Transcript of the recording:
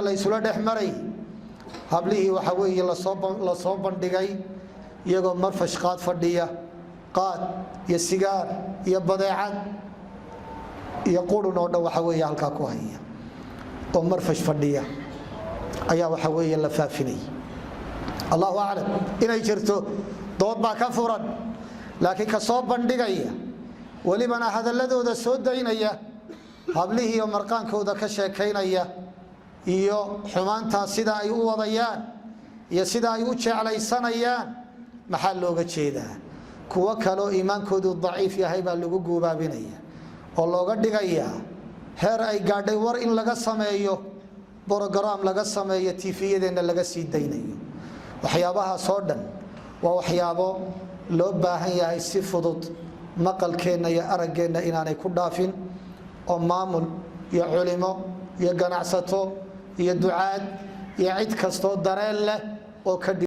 la isula dhexmaray hablihii waxa weeye la soo bandhigay iyagoo marfash qaad fadhiya qaad iyo sigaar iyo badeecad iyo qurun oo dhan waxa weeye halka ku haya oo marfash fadhiya ayaa waxa weeye la faafinay Allahu a'lam inay jirto dood baa ka furan laakiin ka soo bandhigaya walibana hadaladooda soo daynaya hablihii iyo marqaankooda ka sheekaynaya iyo xumaanta sida ay u wadayaan iyo sida ay u jeclaysanayaan maxaa looga jeedaa kuwa kale iimaankoodu daciif yahay baa lagu guubaabinaya oo looga dhigaya heer ay gaadhay war in laga sameeyo program laga sameeyo TV-yadeena laga sii daynayo waxyaabaha soo dhan waa waxyaabo loo baahan yahay si fudud maqalkeena iyo araggeena inaanay ku dhaafin oo maamul iyo culimo iyo ganacsato iyo ducaad iyo cid kasto dareen leh oo ka